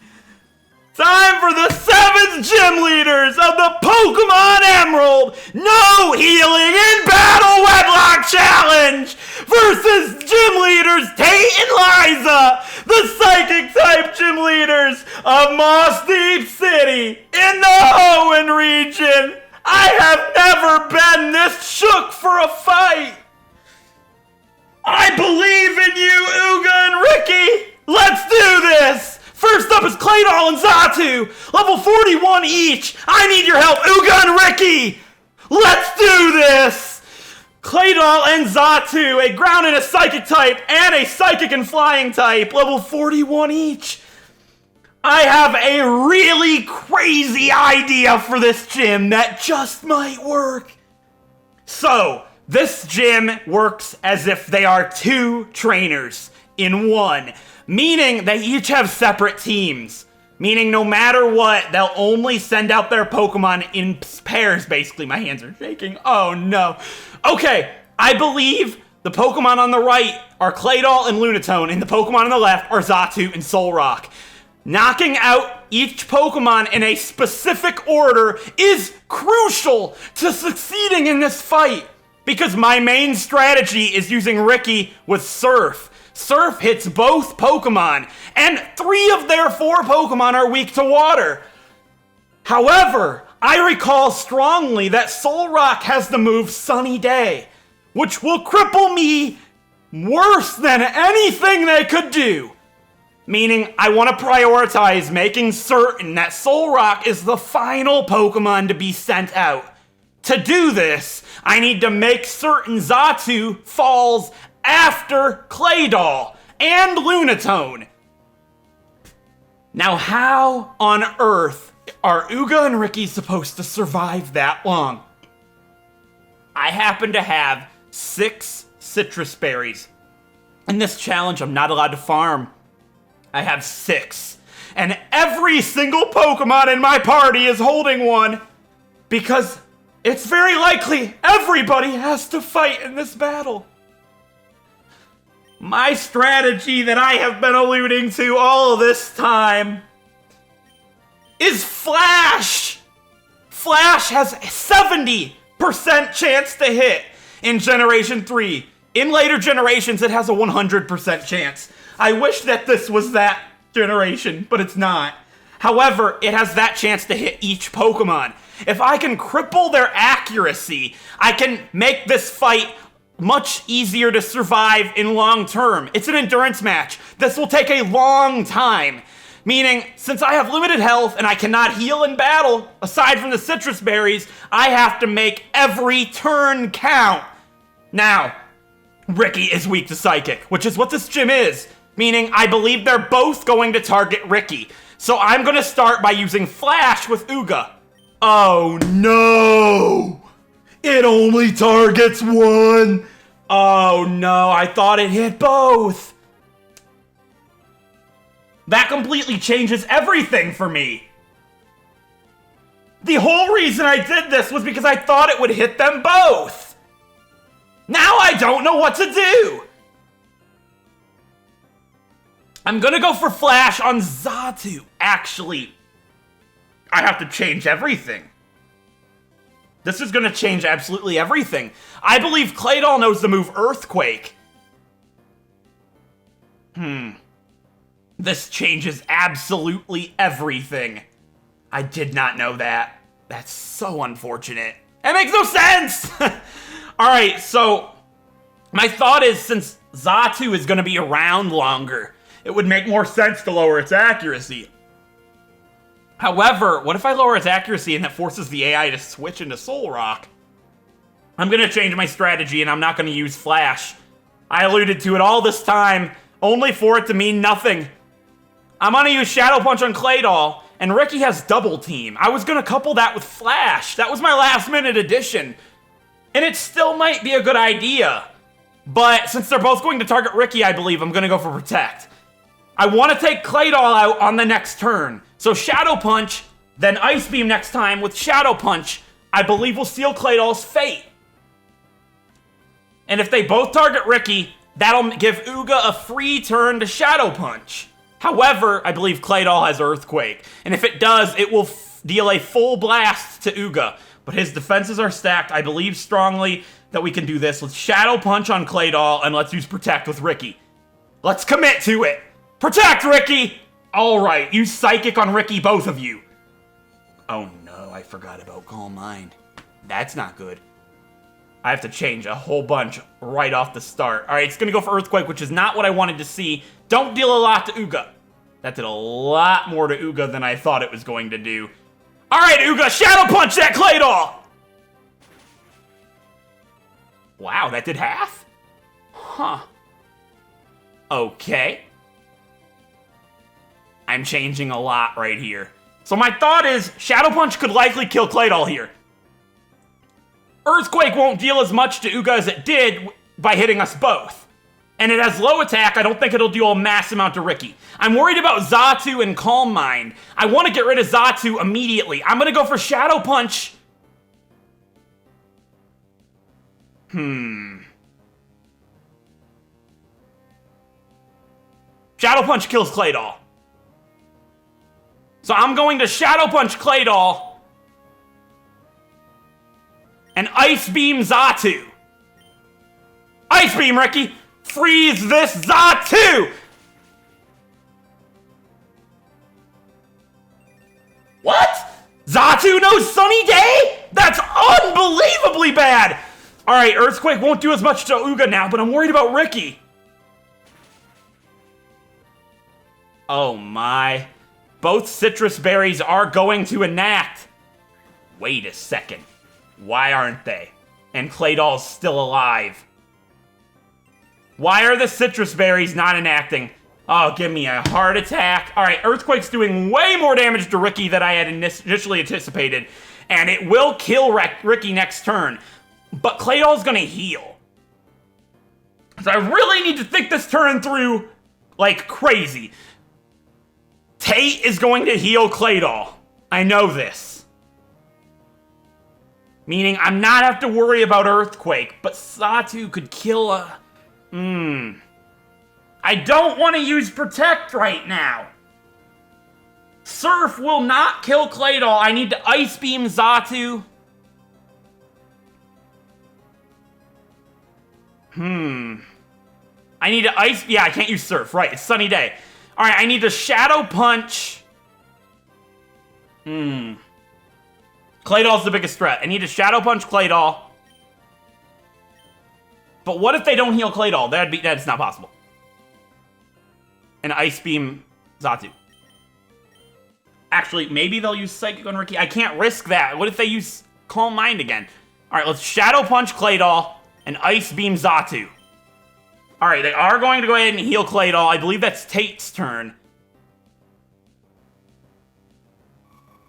Time for the 7th gym leaders of the Pokémon Emerald No Healing in Battle Wedlocke Challenge versus gym leaders Tate and Liza, the psychic type gym leaders of Moss Deep City in the HOENN region. I have never been this shook for a fight. I believe in you, Uga and Ricky. Let's do this. First up is Claydol and Xatu, level 41 each. I need your help, Uga and Ricky. Let's do this. Claydol and Xatu, a ground and a psychic type, and a psychic and flying type, level 41 each. I have a really crazy idea for this gym that just might work. So, this gym works as if they are two trainers in one. Meaning they each have separate teams. Meaning no matter what, they'll only send out their Pokemon in pairs, basically. My hands are shaking. Oh no. Okay, I believe the Pokemon on the right are Claydol and Lunatone, and the Pokemon on the left are Xatu and Solrock. Knocking out each Pokemon in a specific order is crucial to succeeding in this fight. Because my main strategy is using Ricky with Surf. Surf hits both Pokemon, and 3 of their 4 Pokemon are weak to water. However, I recall strongly that Solrock has the move Sunny Day, which will cripple me worse than anything they could do. Meaning, I want to prioritize making certain that Solrock is the final Pokemon to be sent out. To do this, I need to make certain Xatu falls after Claydol and Lunatone. Now, how on earth are Uga and Ricky supposed to survive that long? I happen to have 6 citrus berries. In this challenge, I'm not allowed to farm. I have 6. And every single Pokemon in my party is holding one because it's very likely everybody has to fight in this battle. My strategy that I have been alluding to all this time is Flash. Flash has a 70% chance to hit in Generation 3. In later generations, it has a 100% chance. I wish that this was that generation, but it's not. However, it has that chance to hit each Pokemon. If I can cripple their accuracy, I can make this fight much easier to survive in long term. It's an endurance match. This will take a long time. Meaning, since I have limited health and I cannot heal in battle, aside from the citrus berries, I have to make every turn count. Now, Ricky is weak to Psychic, which is what this gym is. Meaning, I believe they're both going to target Ricky. So I'm gonna start by using Flash with Uga. Oh no! It only targets one! Oh no, I thought it hit both! That completely changes everything for me! The whole reason I did this was because I thought it would hit them both! Now I don't know what to do! I'm gonna go for Flash on Xatu. Actually, I have to change everything. This is gonna change absolutely everything. I believe Claydol knows the move Earthquake. This changes absolutely everything. I did not know that. That's so unfortunate. It makes no sense! Alright, so my thought is since Xatu is going to be around longer, it would make more sense to lower its accuracy. However, what if I lower its accuracy and that forces the AI to switch into Soul Rock? I'm going to change my strategy and I'm not going to use Flash. I alluded to it all this time, only for it to mean nothing. I'm going to use Shadow Punch on Claydol, and Ricky has Double Team. I was going to couple that with Flash. That was my last minute addition. And it still might be a good idea. But since they're both going to target Ricky, I believe I'm going to go for Protect. I want to take Claydol out on the next turn. So Shadow Punch, then Ice Beam next time with Shadow Punch, I believe will seal Claydol's fate. And if they both target Ricky, that'll give Uga a free turn to Shadow Punch. However, I believe Claydol has Earthquake. And if it does, it will deal a full blast to Uga. But his defenses are stacked. I believe strongly that we can do this. Let's Shadow Punch on Claydol, and let's use Protect with Ricky. Let's commit to it. Protect, Ricky! Alright, use Psychic on Ricky, both of you. Oh no, I forgot about Calm Mind. That's not good. I have to change a whole bunch right off the start. Alright, it's gonna go for Earthquake, which is not what I wanted to see. Don't deal a lot to Uga. That did a lot more to Uga than I thought it was going to do. Alright, Uga, Shadow Punch that Claydol! Wow, that did half? Huh. Okay. I'm changing a lot right here. So my thought is, Shadow Punch could likely kill Claydol here. Earthquake won't deal as much to Uga as it did by hitting us both. And it has low attack, I don't think it'll deal a mass amount to Ricky. I'm worried about Xatu and Calm Mind. I want to get rid of Xatu immediately. I'm gonna go for Shadow Punch. Shadow Punch kills Claydol. So I'm going to Shadow Punch Claydol and Ice Beam Xatu. Ice Beam, Ricky! Freeze this Xatu! What? Xatu no Sunny Day? That's unbelievably bad! Alright, Earthquake won't do as much to Uga now, but I'm worried about Ricky. Oh my. Both citrus berries are going to enact. Wait a second. Why aren't they? And Claydol's still alive. Why are the citrus berries not enacting? Oh, give me a heart attack. Alright, Earthquake's doing way more damage to Ricky than I had initially anticipated. And it will kill Ricky next turn. But Claydol's gonna heal. So I really need to think this turn through like crazy. Tate is going to heal Claydol. I know this. Meaning I'm not have to worry about Earthquake, but Xatu could kill a... I don't want to use Protect right now. Surf will not kill Claydol. I need to Ice Beam Xatu. I need to Ice... Yeah, I can't use Surf. Right, it's Sunny Day. Alright, I need to Shadow Punch. Claydol's the biggest threat. I need to Shadow Punch Claydol. But what if they don't heal Claydol? That's not possible. And Ice Beam Xatu. Actually, maybe they'll use Psychic on Ricky. I can't risk that. What if they use Calm Mind again? Alright, let's Shadow Punch Claydol and Ice Beam Xatu. Alright, they are going to go ahead and heal Claydol. I believe that's Tate's turn.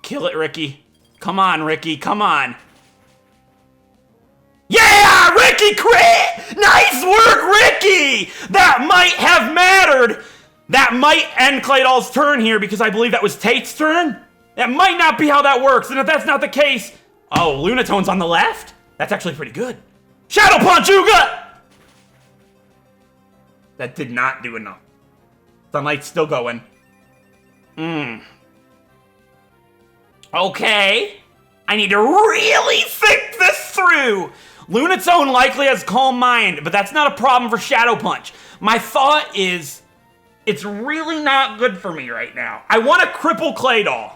Kill it, Ricky. Come on, Ricky. Come on. Yeah! Ricky crit! Nice work, Ricky! That might have mattered. That might end Claydol's turn here because I believe that was Tate's turn. That might not be how that works. And if that's not the case... Oh, Lunatone's on the left? That's actually pretty good. Shadow Punch, Uga! That did not do enough. Sunlight's still going. Okay. I need to really think this through. Lunatone likely has Calm Mind, but that's not a problem for Shadow Punch. My thought is, it's really not good for me right now. I want to cripple Claydol.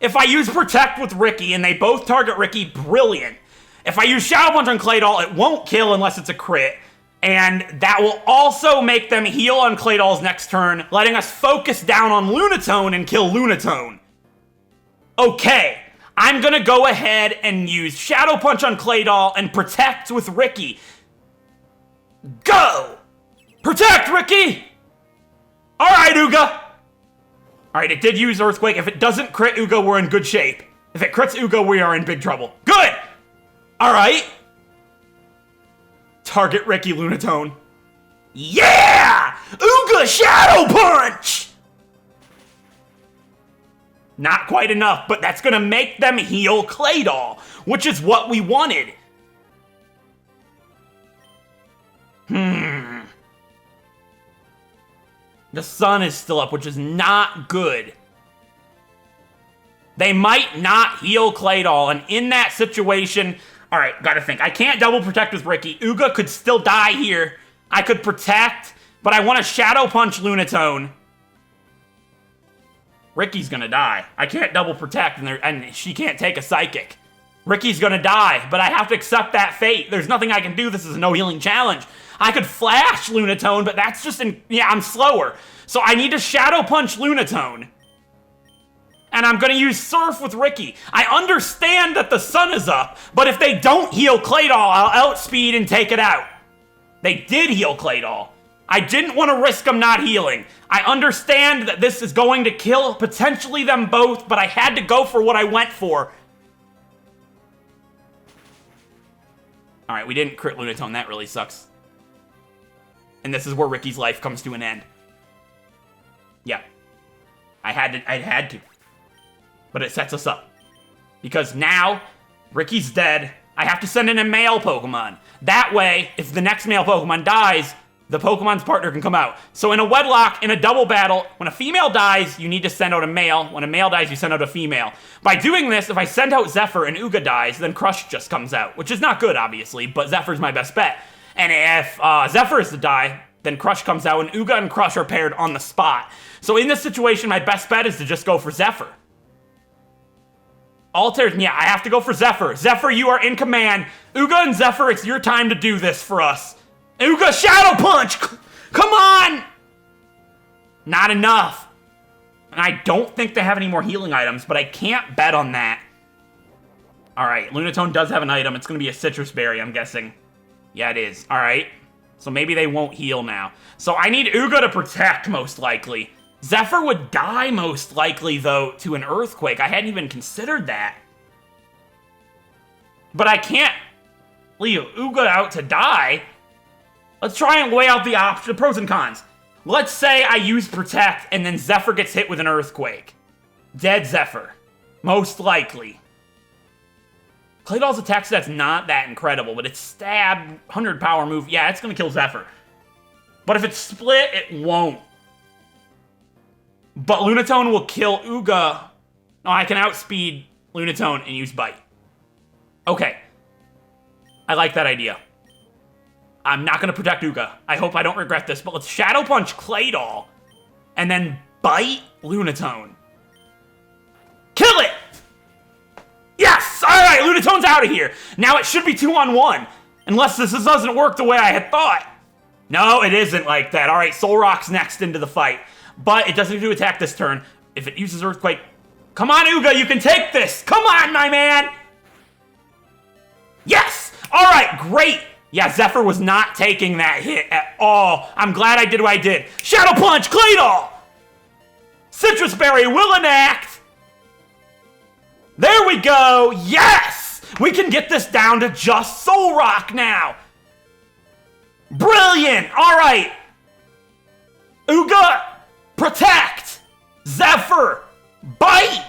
If I use Protect with Ricky and they both target Ricky, brilliant. If I use Shadow Punch on Claydol, it won't kill unless it's a crit. And that will also make them heal on Claydol's next turn, letting us focus down on Lunatone and kill Lunatone. Okay, I'm gonna go ahead and use Shadow Punch on Claydol and Protect with Ricky. Go! Protect, Ricky! Alright, Uga! Alright, it did use Earthquake. If it doesn't crit Uga, we're in good shape. If it crits Uga, we are in big trouble. Good! Alright. Target Ricky Lunatone. Yeah! Uga Shadow Punch! Not quite enough, but that's gonna make them heal Claydol, which is what we wanted. The sun is still up, which is not good. They might not heal Claydol, and in that situation... Alright, gotta think. I can't double protect with Ricky. Uga could still die here. I could protect, but I want to Shadow Punch Lunatone. Ricky's gonna die. I can't double protect, and she can't take a Psychic. Ricky's gonna die, but I have to accept that fate. There's nothing I can do. This is a no healing challenge. I could Flash Lunatone, but that's just yeah, I'm slower. So I need to Shadow Punch Lunatone. And I'm gonna use Surf with Ricky. I understand that the sun is up, but if they don't heal Claydol, I'll outspeed and take it out. They did heal Claydol. I didn't want to risk them not healing. I understand that this is going to kill potentially them both, but I had to go for what I went for. Alright, we didn't crit Lunatone. That really sucks. And this is where Ricky's life comes to an end. Yeah. I had to. But it sets us up. Because now, Ricky's dead. I have to send in a male Pokemon. That way, if the next male Pokemon dies, the Pokemon's partner can come out. So in a Wedlocke, in a double battle, when a female dies, you need to send out a male. When a male dies, you send out a female. By doing this, if I send out Zephyr and Uga dies, then Crush just comes out. Which is not good, obviously, but Zephyr's my best bet. And if Zephyr is to die, then Crush comes out, and Uga and Crush are paired on the spot. So in this situation, my best bet is to just go for Zephyr. Altered, yeah, I have to go for Zephyr. Zephyr, you are in command. Uga and Zephyr, it's your time to do this for us. Uga, Shadow Punch! Come on! Not enough. And I don't think they have any more healing items, but I can't bet on that. Alright, Lunatone does have an item. It's going to be a Citrus Berry, I'm guessing. Yeah, it is. Alright. So maybe they won't heal now. So I need Uga to protect, most likely. Zephyr would die, most likely, though, to an Earthquake. I hadn't even considered that. But I can't leave Uga out to die. Let's try and weigh out the pros and cons. Let's say I use Protect, and then Zephyr gets hit with an Earthquake. Dead Zephyr. Most likely. Claydol's attack set's not that incredible, but it's Stab, 100 power move. Yeah, it's going to kill Zephyr. But if it's split, it won't. But Lunatone will kill Uga. No, I can outspeed Lunatone and use Bite. Okay. I like that idea. I'm not going to protect Uga. I hope I don't regret this, but let's Shadow Punch Claydol. And then Bite Lunatone. Kill it! Yes! Alright, Lunatone's out of here. Now it should be 2-on-1. Unless this doesn't work the way I had thought. No, it isn't like that. Alright, Solrock's next into the fight. But it doesn't need to attack this turn. If it uses Earthquake... Come on, Uga, you can take this! Come on, my man! Yes! Alright, great! Yeah, Zephyr was not taking that hit at all. I'm glad I did what I did. Shadow Punch, Claydol! Citrus Berry will enact! There we go! Yes! We can get this down to just Solrock now! Brilliant! Alright! Uga, Protect! Zephyr, Bite!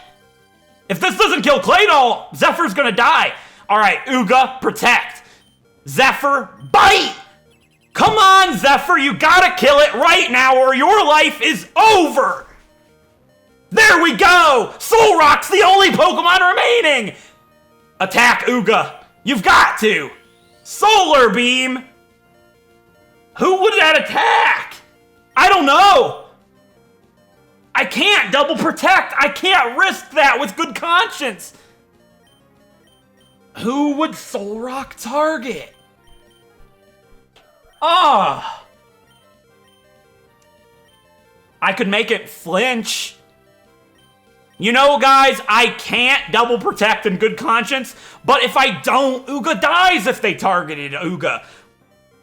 If this doesn't kill Claydol, Zephyr's gonna die. Alright, Uga, Protect. Zephyr, Bite! Come on, Zephyr, you gotta kill it right now or your life is over! There we go! Solrock's the only Pokemon remaining! Attack Uga. You've got to! Solar Beam! Who would that attack? I don't know! I can't double protect! I can't risk that with good conscience! Who would Soul Rock target? Ah! I could make it flinch. You know, guys, I can't double protect in good conscience, but if I don't, Uga dies if they targeted Uga.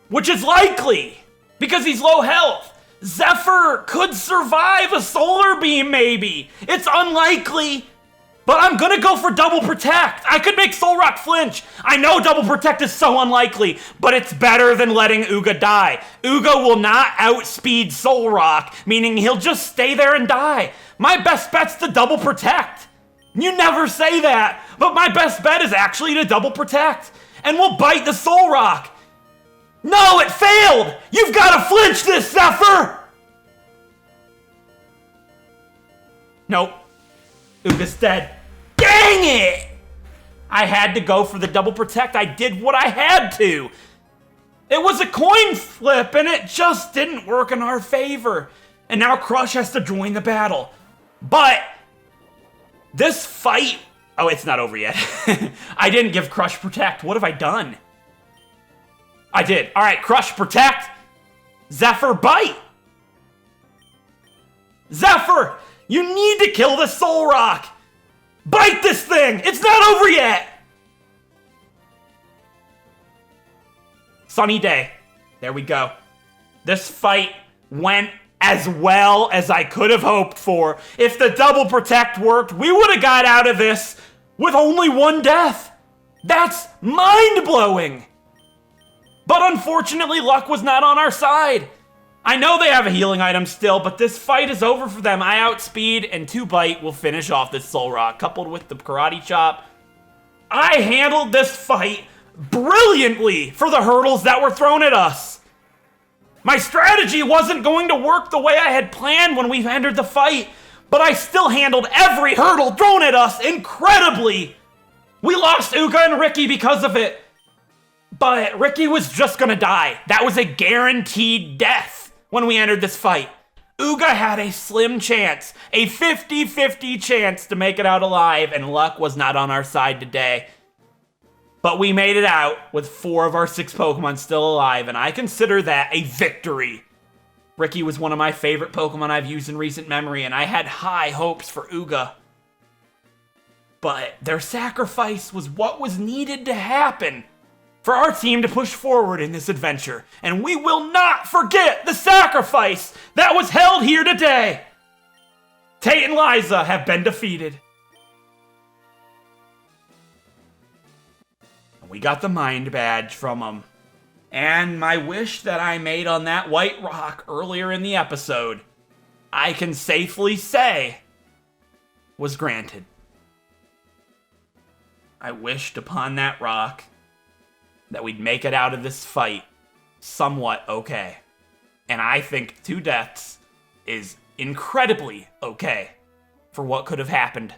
Which is likely, because he's low health. Zephyr could survive a solar beam, maybe. It's unlikely, but I'm gonna go for double protect. I could make Soul Rock flinch. I know double protect is so unlikely, but it's better than letting Uga die. Uga will not outspeed Soul Rock, meaning he'll just stay there and die. My best bet's to double protect. You never say that, but my best bet is actually to double protect. And we'll bite the Soul Rock. No, it failed! You've got to flinch this, Zephyr! Nope. Uga's dead. Dang it! I had to go for the double protect. I did what I had to. It was a coin flip, and it just didn't work in our favor. And now Crush has to join the battle. But this fight... Oh, it's not over yet. I didn't give Crush protect. What have I done? I did. All right, Crush protect. Zephyr bite. Zephyr, you need to kill the Soul Rock. Bite this thing. It's not over yet. Sunny day. There we go. This fight went as well as I could have hoped for. If the double protect worked, we would have got out of this with only one death. That's mind-blowing. But unfortunately, luck was not on our side. I know they have a healing item still, but this fight is over for them. I outspeed, and 2-bite will finish off this Soul Rock, coupled with the Karate Chop. I handled this fight brilliantly for the hurdles that were thrown at us. My strategy wasn't going to work the way I had planned when we entered the fight, but I still handled every hurdle thrown at us incredibly. We lost Uga and Ricky because of it. But Ricky was just gonna die. That was a guaranteed death when we entered this fight. Uga had a slim chance, a 50-50 chance to make it out alive, and luck was not on our side today. But we made it out with 4 of our 6 Pokemon still alive, and I consider that a victory. Ricky was one of my favorite Pokemon I've used in recent memory, and I had high hopes for Uga. But their sacrifice was what was needed to happen for our team to push forward in this adventure, and we will not forget the sacrifice that was held here today. Tate and Liza have been defeated. We got the mind badge from them. And my wish that I made on that white rock earlier in the episode, I can safely say, was granted. I wished upon that rock that we'd make it out of this fight somewhat okay. And I think 2 deaths is incredibly okay for what could have happened.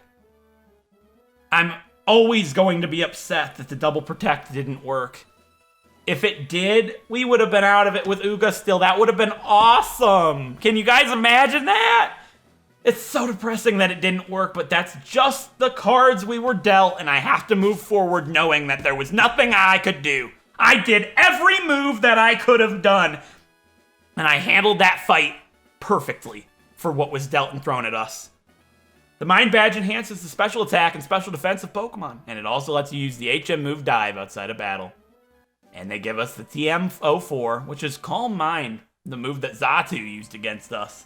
I'm always going to be upset that the double protect didn't work. If it did, we would have been out of it with Uga still. That would have been awesome. Can you guys imagine that? It's so depressing that it didn't work, but that's just the cards we were dealt, and I have to move forward knowing that there was nothing I could do. I did every move that I could have done, and I handled that fight perfectly for what was dealt and thrown at us. The Mind Badge enhances the special attack and special defense of Pokemon, and it also lets you use the HM move Dive outside of battle. And they give us the TM04, which is Calm Mind, the move that Xatu used against us.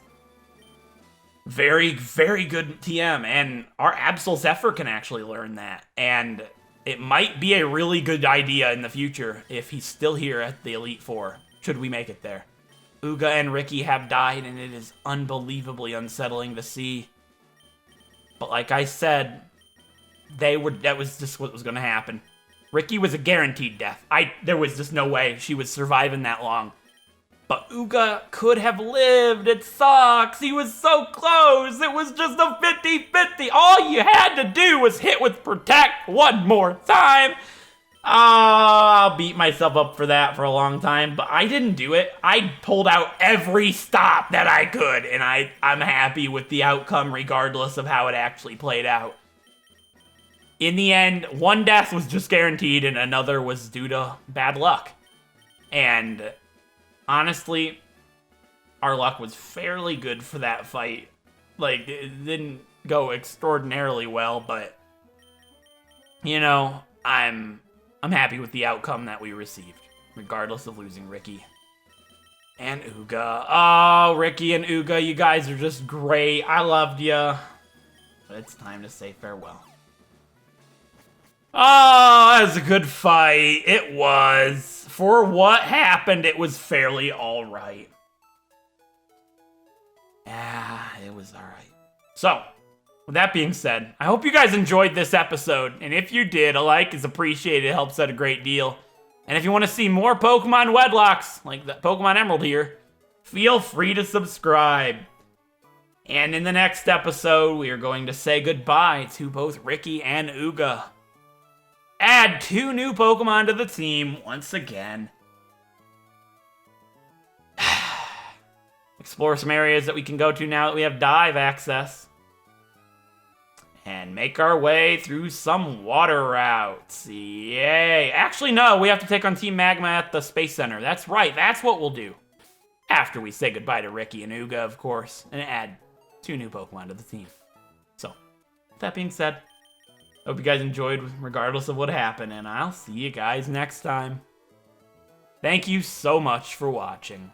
Very, very good TM, and our Absol Zephyr can actually learn that. And it might be a really good idea in the future if he's still here at the Elite Four, should we make it there. Uga and Ricky have died, and it is unbelievably unsettling to see. But like I said, that was just what was going to happen. Ricky was a guaranteed death. There was just no way she was surviving that long. But Uga could have lived. It sucks. He was so close. It was just a 50-50. All you had to do was hit with Protect one more time. I'll beat myself up for that for a long time, but I didn't do it. I pulled out every stop that I could, and I'm happy with the outcome regardless of how it actually played out. in the end, one death was just guaranteed and another was due to bad luck. And honestly, our luck was fairly good for that fight. Like, it didn't go extraordinarily well, but you know, I'm happy with the outcome that we received, regardless of losing Ricky and Uga. Oh, Ricky and Uga, you guys are just great. I loved ya. But it's time to say farewell. Oh, that was a good fight. It was. For what happened, it was fairly alright. Yeah, it was alright. So, with that being said, I hope you guys enjoyed this episode. And if you did, a like is appreciated. It helps out a great deal. And if you want to see more Pokemon Wedlocks, like the Pokemon Emerald here, feel free to subscribe. And in the next episode, we are going to say goodbye to both Ricky and Uga. Add 2 new Pokemon to the team once again. Explore some areas that we can go to now that we have dive access. And make our way through some water routes. Yay. Actually, no, we have to take on Team Magma at the Space Center. That's right, that's what we'll do. After we say goodbye to Ricky and Uga, of course, and add 2 new Pokemon to the team. So, with that being said, hope you guys enjoyed regardless of what happened, and I'll see you guys next time. Thank you so much for watching.